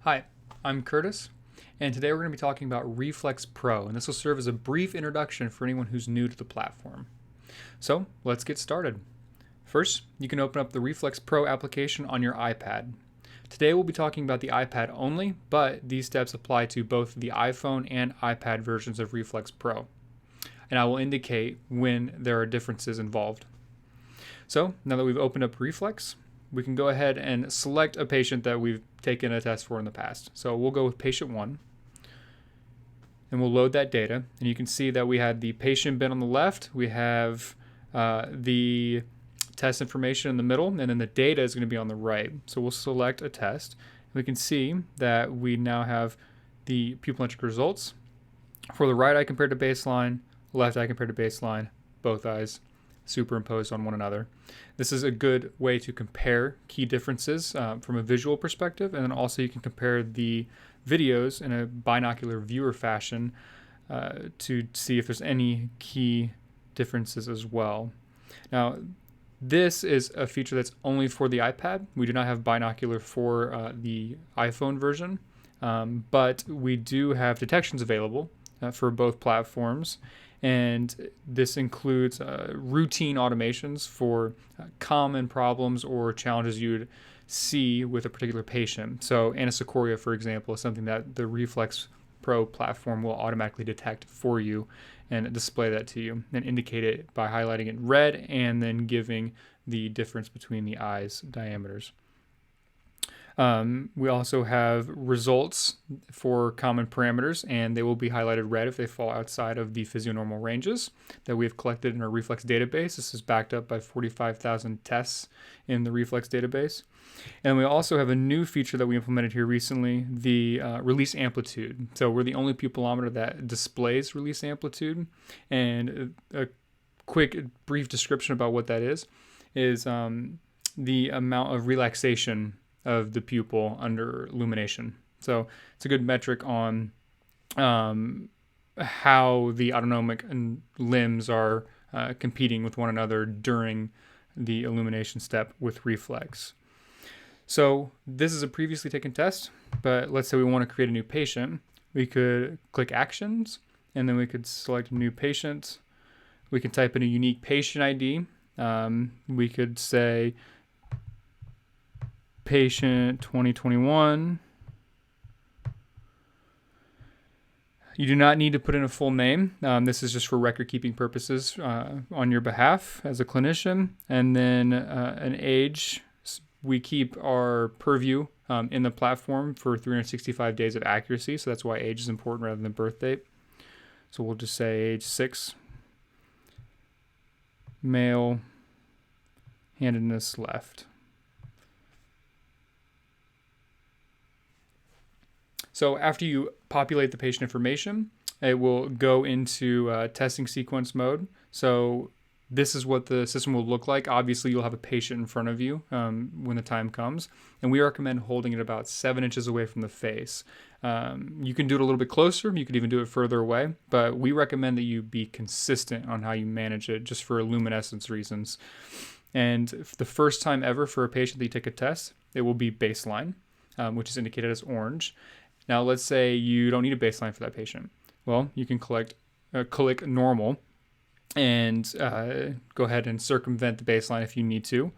Hi, I'm Curtis, and today we're going to be talking about Reflex Pro, and this will serve as a brief introduction for anyone who's new to the platform. So, let's get started. First, you can open up the Reflex Pro application on your iPad. Today we'll be talking about the iPad only, but these steps apply to both the iPhone and iPad versions of Reflex Pro, and I will indicate when there are differences involved. So, now that we've opened up Reflex, we can go ahead and select a patient that we've taken a test for in the past. So we'll go with patient 1, and we'll load that data. And you can see that we had the patient bin on the left, we have the test information in the middle, and then the data is going to be on the right. So we'll select a test. We can see that we now have the pupillometric results for the right eye compared to baseline, left eye compared to baseline, both eyes superimposed on one another. This is a good way to compare key differences from a visual perspective, and then also you can compare the videos in a binocular viewer fashion to see if there's any key differences as well. Now, this is a feature that's only for the iPad. We do not have binocular for the iPhone version, but we do have detections available for both platforms. And this includes routine automations for common problems or challenges you would see with a particular patient. So anisocoria, for example, is something that the Reflex Pro platform will automatically detect for you and display that to you and indicate it by highlighting it in red and then giving the difference between the eyes' diameters. We also have results for common parameters, and they will be highlighted red if they fall outside of the physionormal ranges that we have collected in our Reflex database. This is backed up by 45,000 tests in the Reflex database. And we also have a new feature that we implemented here recently, the release amplitude. So we're the only pupillometer that displays release amplitude. And a quick, brief description about what that is the amount of relaxation of the pupil under illumination. So it's a good metric on how the autonomic limbs are competing with one another during the illumination step with Reflex. So this is a previously taken test, but let's say we want to create a new patient. We could click Actions, and then we could select New Patient. We can type in a unique patient ID. We could say Patient 2021. You do not need to put in a full name. This is just for record keeping purposes on your behalf as a clinician. And then an age. We keep our purview in the platform for 365 days of accuracy. So that's why age is important rather than birth date. So we'll just say age 6. Male. Handedness left. So after you populate the patient information, it will go into testing sequence mode. So this is what the system will look like. Obviously, you'll have a patient in front of you when the time comes. And we recommend holding it about 7 inches away from the face. You can do it a little bit closer. You could even do it further away. But we recommend that you be consistent on how you manage it just for luminescence reasons. And the first time ever for a patient that you take a test, it will be baseline, which is indicated as orange. Now, let's say you don't need a baseline for that patient. Well, you can click normal and go ahead and circumvent the baseline if you need to.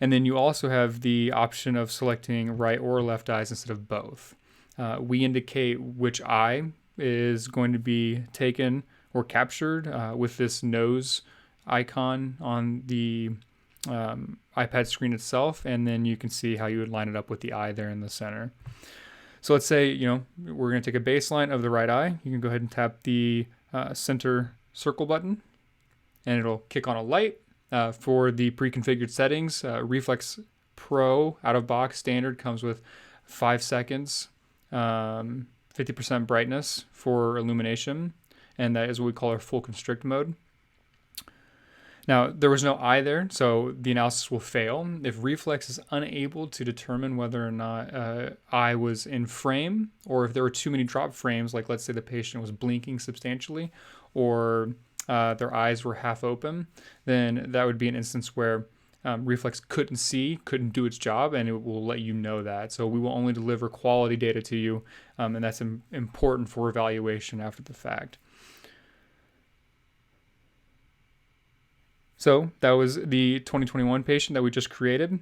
And then you also have the option of selecting right or left eyes instead of both. We indicate which eye is going to be taken or captured with this nose icon on the iPad screen itself, and then you can see how you would line it up with the eye there in the center. So let's say, we're going to take a baseline of the right eye. You can go ahead and tap the center circle button, and it'll kick on a light. For the pre-configured settings, Reflex Pro out-of-box standard comes with 5 seconds, 50% brightness for illumination, and that is what we call our full constrict mode. Now, there was no eye there, so the analysis will fail. If Reflex is unable to determine whether or not eye was in frame, or if there were too many drop frames, like let's say the patient was blinking substantially, or their eyes were half open, then that would be an instance where Reflex couldn't do its job, and it will let you know that. So we will only deliver quality data to you, and that's important for evaluation after the fact. So that was the 2021 patient that we just created.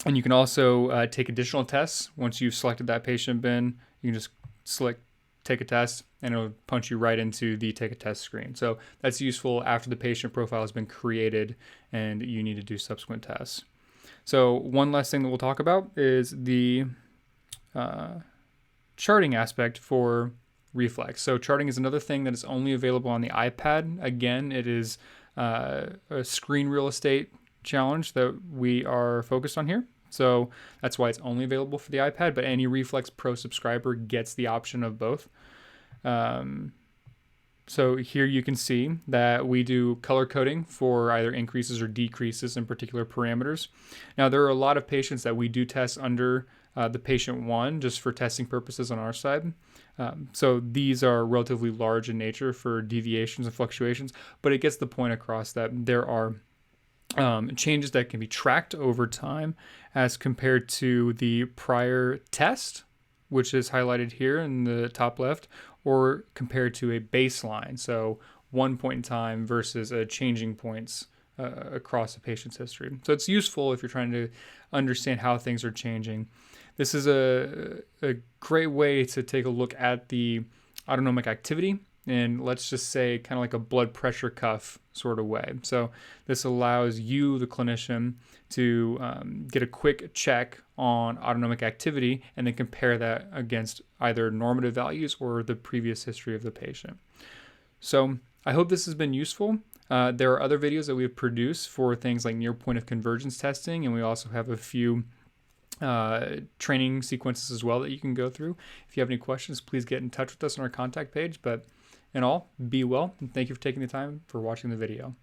And you can also take additional tests. Once you've selected that patient bin, you can just select take a test, and it'll punch you right into the take a test screen. So that's useful after the patient profile has been created and you need to do subsequent tests. So one last thing that we'll talk about is the charting aspect for Reflex. So charting is another thing that is only available on the iPad. Again, it is a screen real estate challenge that we are focused on here. So that's why it's only available for the iPad, but any Reflex Pro subscriber gets the option of both. So here you can see that we do color coding for either increases or decreases in particular parameters. Now, there are a lot of patients that we do test under the patient one just for testing purposes on our side. So these are relatively large in nature for deviations and fluctuations, but it gets the point across that there are changes that can be tracked over time as compared to the prior test, which is highlighted here in the top left, or compared to a baseline. So one point in time versus changing points across a patient's history. So it's useful if you're trying to understand how things are changing. This is a great way to take a look at the autonomic activity, and let's just say kind of like a blood pressure cuff sort of way. So this allows you, the clinician, to get a quick check on autonomic activity and then compare that against either normative values or the previous history of the patient. So I hope this has been useful. There are other videos that we have produced for things like near point of convergence testing, and we also have a few training sequences as well that you can go through. If you have any questions, please get in touch with us on our contact page. But in all, be well, and thank you for taking the time for watching the video.